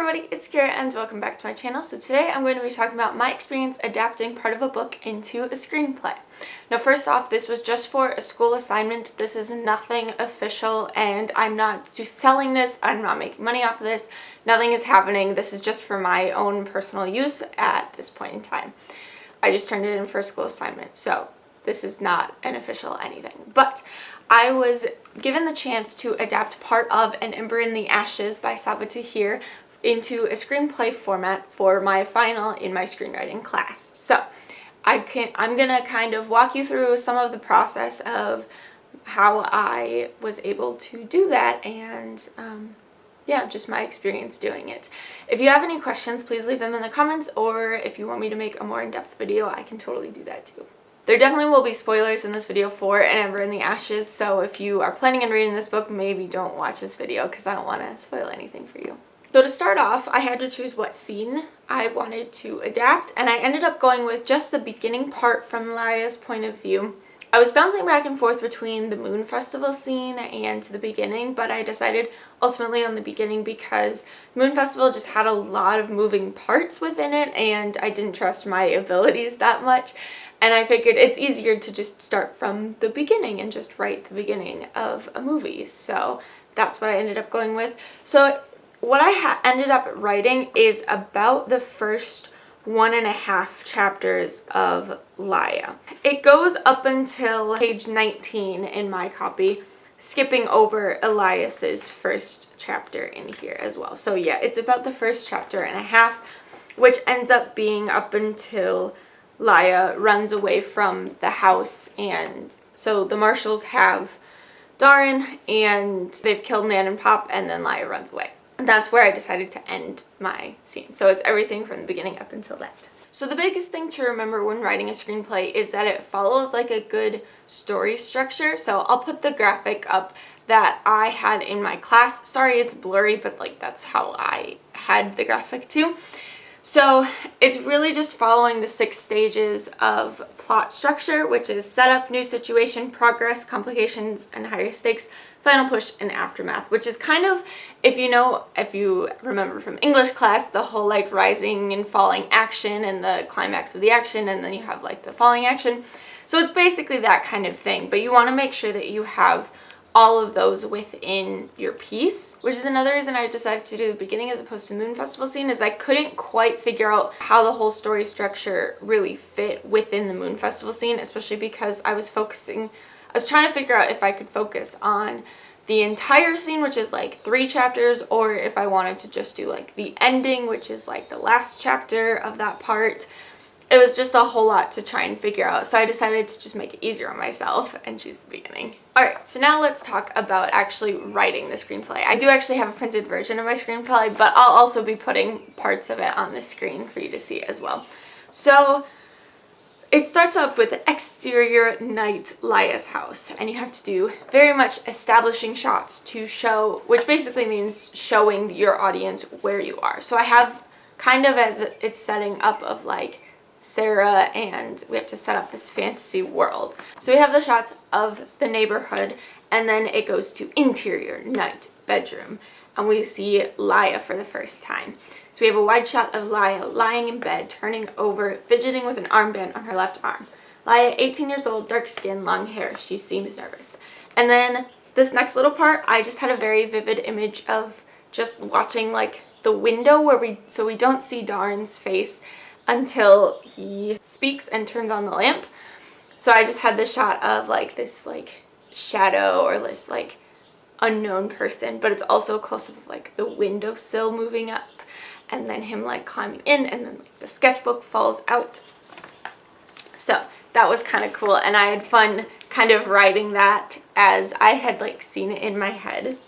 everybody, it's Kira and welcome back to my channel. So today I'm going to be talking about my experience adapting part of a book into a screenplay. Now first off, this was just for a school assignment. This is nothing official and I'm not just selling this, I'm not making money off of this, nothing is happening. This is just for my own personal use at this point in time. I just turned it in for a school assignment, so this is not an official anything. But I was given the chance to adapt part of An Ember in the Ashes by Sabaa Tahir into a screenplay format for my final in my screenwriting class. So I'm gonna kind of walk you through some of the process of how I was able to do that and yeah, just my experience doing it. If you have any questions, please leave them in the comments, or if you want me to make a more in-depth video, I can totally do that too. There definitely will be spoilers in this video for An Ember in the Ashes, so if you are planning on reading this book, maybe don't watch this video because I don't want to spoil anything for you. So to start off, I had to choose what scene I wanted to adapt, and I ended up going with just the beginning part from Laya's point of view. I was bouncing back and forth between the Moon Festival scene and the beginning, but I decided ultimately on the beginning because Moon Festival just had a lot of moving parts within it and I didn't trust my abilities that much. And I figured it's easier to just start from the beginning and just write the beginning of a movie. So that's what I ended up going with. So what I ended up writing is about the first 1.5 chapters of Laya. It goes up until page 19 in my copy, skipping over Elias's first chapter in here as well. So yeah, it's about the first chapter and a half, which ends up being up until Laya runs away from the house, and so the marshals have Darren and they've killed Nan and Pop, and then Laya runs away. And that's where I decided to end my scene. So it's everything from the beginning up until that. So the biggest thing to remember when writing a screenplay is that it follows like a good story structure. So I'll put the graphic up that I had in my class. Sorry it's blurry, but like that's how I had the graphic too. So it's really just following the 6 stages of plot structure, which is setup, new situation, progress, complications, and higher stakes, final push, and aftermath, which is kind of, if you remember from English class, the whole like rising and falling action and the climax of the action, and then you have like the falling action. So it's basically that kind of thing, but you want to make sure that you have all of those within your piece, which is another reason I decided to do the beginning as opposed to the Moon Festival scene, is I couldn't quite figure out how the whole story structure really fit within the Moon Festival scene, especially because I was trying to figure out if I could focus on the entire scene, which is like 3 chapters, or if I wanted to just do like the ending, which is like the last chapter of that part. It was just a whole lot to try and figure out, so I decided to just make it easier on myself and choose the beginning. Alright, so now let's talk about actually writing the screenplay. I do actually have a printed version of my screenplay, but I'll also be putting parts of it on the screen for you to see as well. So it starts off with an exterior night Laya's house, and you have to do very much establishing shots to show, which basically means showing your audience where you are. So I have kind of as it's setting up of like Sarah, and we have to set up this fantasy world. So we have the shots of the neighborhood, and then it goes to interior night bedroom, and we see Laya for the first time. So we have a wide shot of Laya lying in bed, turning over, fidgeting with an armband on her left arm. Laya, 18 years old, dark skin, long hair. She seems nervous. And then this next little part, I just had a very vivid image of just watching like the window where we don't see Darren's face until he speaks and turns on the lamp. So I just had this shot of like this like shadow or this like unknown person, but it's also a close-up of like the windowsill moving up and then him like climbing in, and then like the sketchbook falls out. So that was kind of cool, and I had fun kind of writing that as I had like seen it in my head.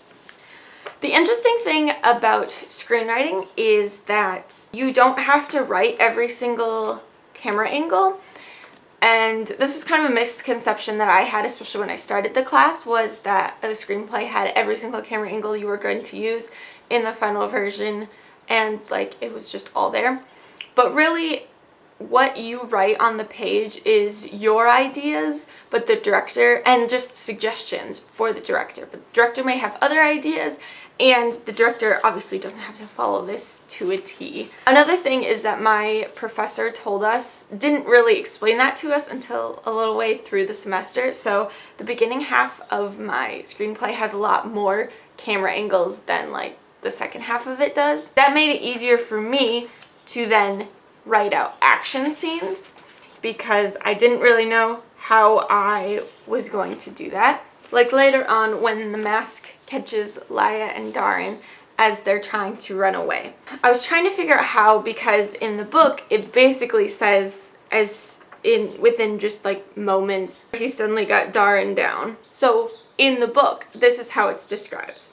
The interesting thing about screenwriting is that you don't have to write every single camera angle. And this was kind of a misconception that I had, especially when I started the class, was that a screenplay had every single camera angle you were going to use in the final version, and like it was just all there. But really, what you write on the page is your ideas, but the director, and just suggestions for the director. But the director may have other ideas, And the director obviously doesn't have to follow this to a T. Another thing is that my professor told us, didn't really explain that to us until a little way through the semester. So the beginning half of my screenplay has a lot more camera angles than like the second half of it does. That made it easier for me to then write out action scenes because I didn't really know how I was going to do that. Like later on when the mask catches Laya and Darren as they're trying to run away. I was trying to figure out how, because in the book it basically says within just like moments he suddenly got Darren down. So in the book this is how it's described.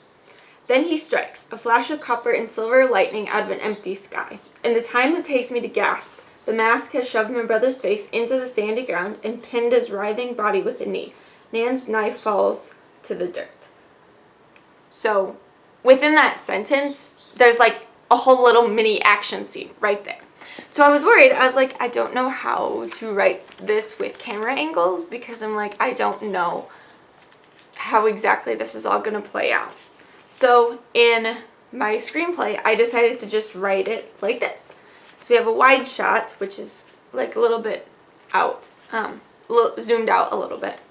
Then he strikes, a flash of copper and silver lightning out of an empty sky. In the time it takes me to gasp, the mask has shoved my brother's face into the sandy ground and pinned his writhing body with a knee. Nan's knife falls to the dirt. So within that sentence, there's like a whole little mini action scene right there. So I was worried. I was like, I don't know how to write this with camera angles because I'm like, I don't know how exactly this is all going to play out. So in my screenplay, I decided to just write it like this. So we have a wide shot, which is like a little bit out, zoomed out a little bit.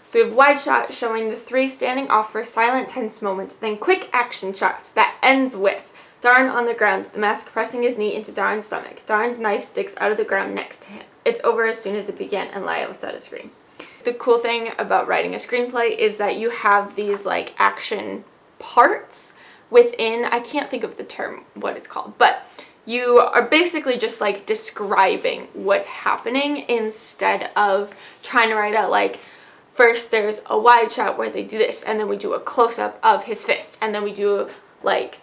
So we have wide shot showing the three standing off for a silent, tense moment, then quick action shots that ends with Darren on the ground, the mask pressing his knee into Darren's stomach. Darren's knife sticks out of the ground next to him. It's over as soon as it began, and Laya lets out a scream. The cool thing about writing a screenplay is that you have these like action parts within, I can't think of the term, what it's called, but you are basically just like describing what's happening instead of trying to write out like, first there's a wide shot where they do this, and then we do a close-up of his fist, and then we do like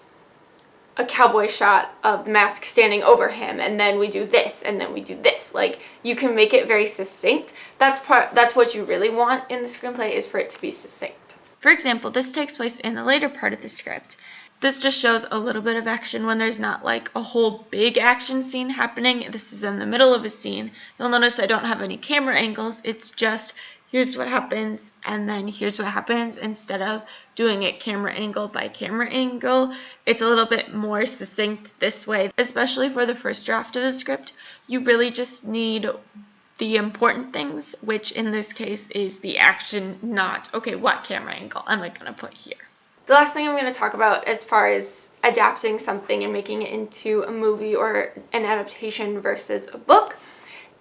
a cowboy shot of the mask standing over him, and then we do this, and then we do this. Like, you can make it very succinct. That's what you really want in the screenplay, is for it to be succinct. For example, this takes place in the later part of the script. This just shows a little bit of action when there's not like a whole big action scene happening. This is in the middle of a scene. You'll notice I don't have any camera angles. It's just here's what happens, and then here's what happens. Instead of doing it camera angle by camera angle, it's a little bit more succinct this way. Especially for the first draft of the script, you really just need the important things, which in this case is the action, not, okay, what camera angle am I going to put here? The last thing I'm going to talk about as far as adapting something and making it into a movie or an adaptation versus a book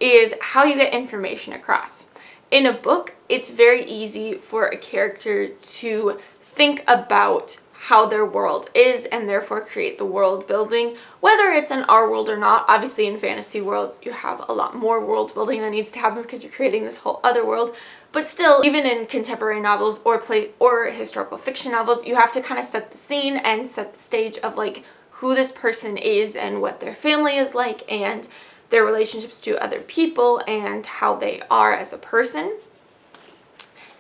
is how you get information across. In a book, it's very easy for a character to think about how their world is and therefore create the world building, whether it's in our world or not. Obviously in fantasy worlds you have a lot more world building that needs to happen because you're creating this whole other world, but still, even in contemporary novels or historical fiction novels, you have to kind of set the scene and set the stage of like who this person is and what their family is like and their relationships to other people and how they are as a person.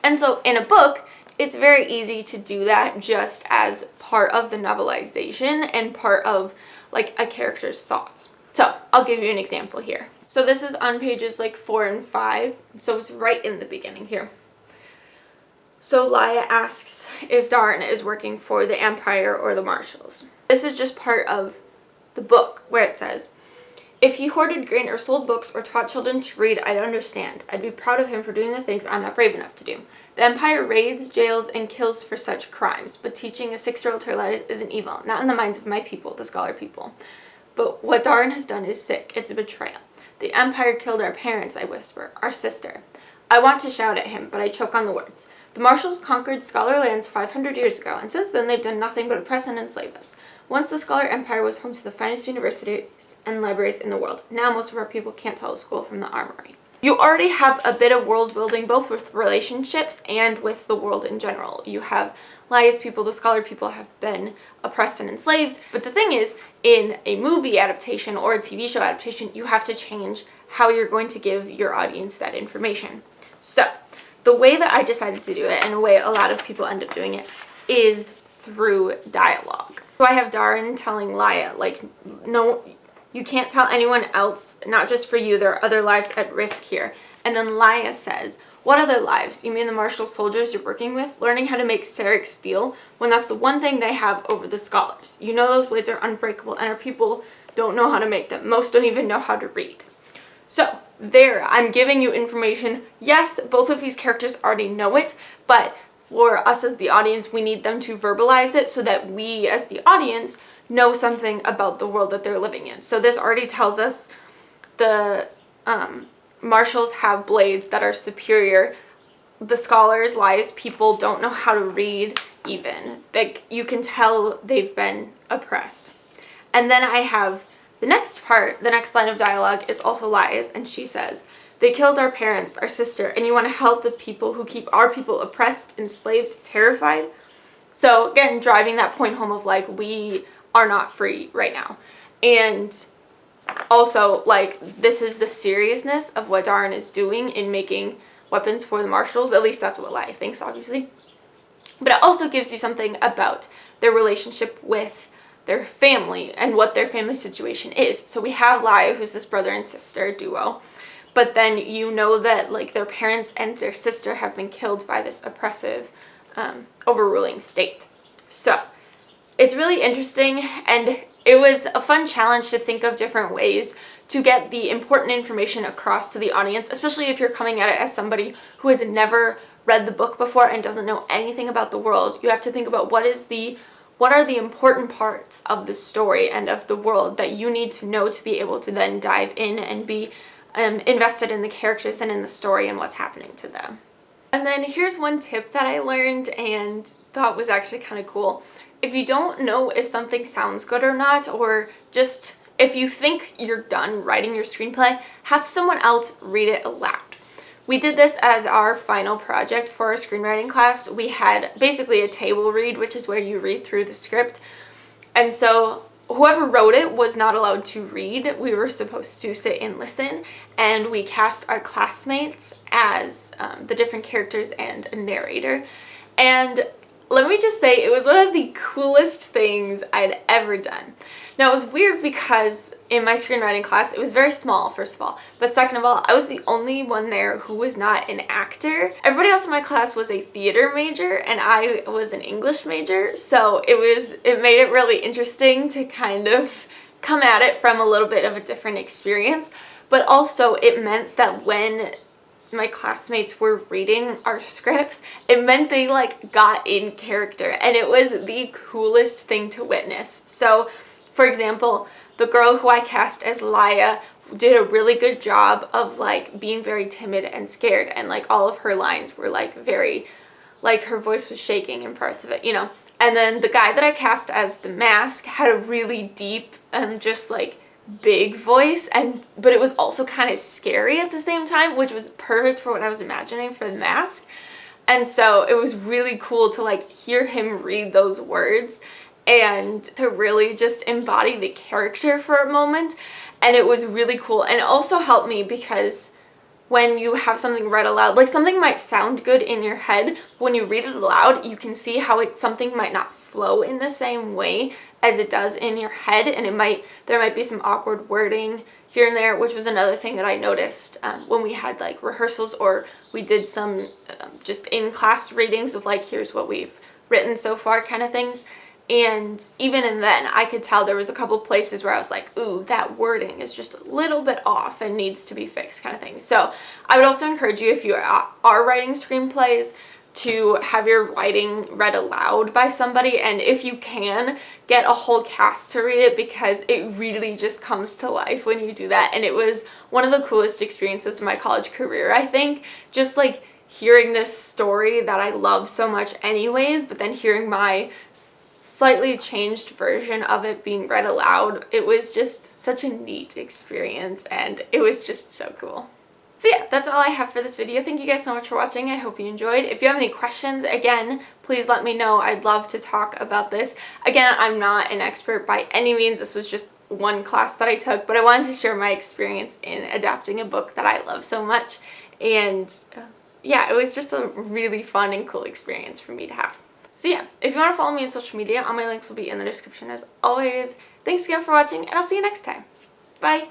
And so in a book, it's very easy to do that just as part of the novelization and part of like a character's thoughts. So I'll give you an example here. So this is on pages like 4 and 5, so it's right in the beginning here. So Laya asks if Darren is working for the Empire or the Marshals. This is just part of the book where it says, if he hoarded grain or sold books or taught children to read, I'd understand. I'd be proud of him for doing the things I'm not brave enough to do. The Empire raids, jails, and kills for such crimes, but teaching a 6-year-old to write letters isn't evil, not in the minds of my people, the scholar people. But what Darren has done is sick. It's a betrayal. The Empire killed our parents, I whisper, our sister. I want to shout at him, but I choke on the words. The Marshals conquered scholar lands 500 years ago, and since then they've done nothing but oppress and enslave us. Once the Scholar Empire was home to the finest universities and libraries in the world. Now most of our people can't tell a school from the armory. You already have a bit of world building, both with relationships and with the world in general. You have Laya's people, the scholar people have been oppressed and enslaved. But the thing is, in a movie adaptation or a TV show adaptation, you have to change how you're going to give your audience that information. So the way that I decided to do it, and a way a lot of people end up doing it, is through dialogue. So I have Darren telling Laya, like, no, you can't tell anyone else, not just for you, there are other lives at risk here. And then Laia says, what other lives? You mean the martial soldiers you're working with? Learning how to make ceramic steel when that's the one thing they have over the scholars. You know those blades are unbreakable and our people don't know how to make them. Most don't even know how to read. So there, I'm giving you information. Yes, both of these characters already know it, but for us as the audience, we need them to verbalize it so that we as the audience know something about the world that they're living in. So this already tells us the marshals have blades that are superior. The scholars, Laia's people, don't know how to read even. Like, you can tell they've been oppressed. And then I have the next part, the next line of dialogue is also Laia's, and she says, they killed our parents, our sister, and you want to help the people who keep our people oppressed, enslaved, terrified? So again, driving that point home of like, we are not free right now. And also, like, this is the seriousness of what Darren is doing in making weapons for the marshals. At least that's what Laia thinks, obviously. But it also gives you something about their relationship with their family and what their family situation is. So we have Laia, who's this brother and sister duo. But then you know that, like, their parents and their sister have been killed by this oppressive, overruling state. So it's really interesting, and it was a fun challenge to think of different ways to get the important information across to the audience, especially if you're coming at it as somebody who has never read the book before and doesn't know anything about the world. You have to think about what are the important parts of the story and of the world that you need to know to be able to then dive in and be invested in the characters and in the story and what's happening to them. And then here's one tip that I learned and thought was actually kind of cool. If you don't know if something sounds good or not, or just if you think you're done writing your screenplay, have someone else read it aloud. We did this as our final project for our screenwriting class. We had basically a table read, which is where you read through the script. And so whoever wrote it was not allowed to read. We were supposed to sit and listen, and we cast our classmates as the different characters and a narrator. And let me just say, it was one of the coolest things I'd ever done. Now, it was weird because in my screenwriting class, it was very small, first of all, but second of all, I was the only one there who was not an actor. Everybody else in my class was a theater major, and I was an English major, so it made it really interesting to kind of come at it from a little bit of a different experience, but also it meant that when my classmates were reading our scripts, it meant they like got in character, and it was the coolest thing to witness. So, for example, the girl who I cast as Laia did a really good job of like being very timid and scared, and like all of her lines were like very, like her voice was shaking in parts of it, you know. And then the guy that I cast as the mask had a really deep and just like big voice, but it was also kind of scary at the same time, which was perfect for what I was imagining for the mask. And so it was really cool to like hear him read those words and to really just embody the character for a moment. And it was really cool, and it also helped me because when you have something read aloud, like something might sound good in your head, when you read it aloud, you can see how something might not flow in the same way as it does in your head, and there might be some awkward wording here and there, which was another thing that I noticed when we had like rehearsals, or we did some just in-class readings of like, here's what we've written so far kind of things. And even in then, I could tell there was a couple places where I was like, ooh, that wording is just a little bit off and needs to be fixed kind of thing. So I would also encourage you, if you are writing screenplays, to have your writing read aloud by somebody, and if you can, get a whole cast to read it, because it really just comes to life when you do that. And it was one of the coolest experiences of my college career, I think, just like hearing this story that I love so much anyways, but then hearing my slightly changed version of it being read aloud. It was just such a neat experience, and it was just so cool. So yeah, that's all I have for this video. Thank you guys so much for watching. I hope you enjoyed. If you have any questions, again, please let me know. I'd love to talk about this. Again, I'm not an expert by any means. This was just one class that I took, but I wanted to share my experience in adapting a book that I love so much. And yeah, it was just a really fun and cool experience for me to have. So yeah, if you want to follow me on social media, all my links will be in the description as always. Thanks again for watching, and I'll see you next time. Bye!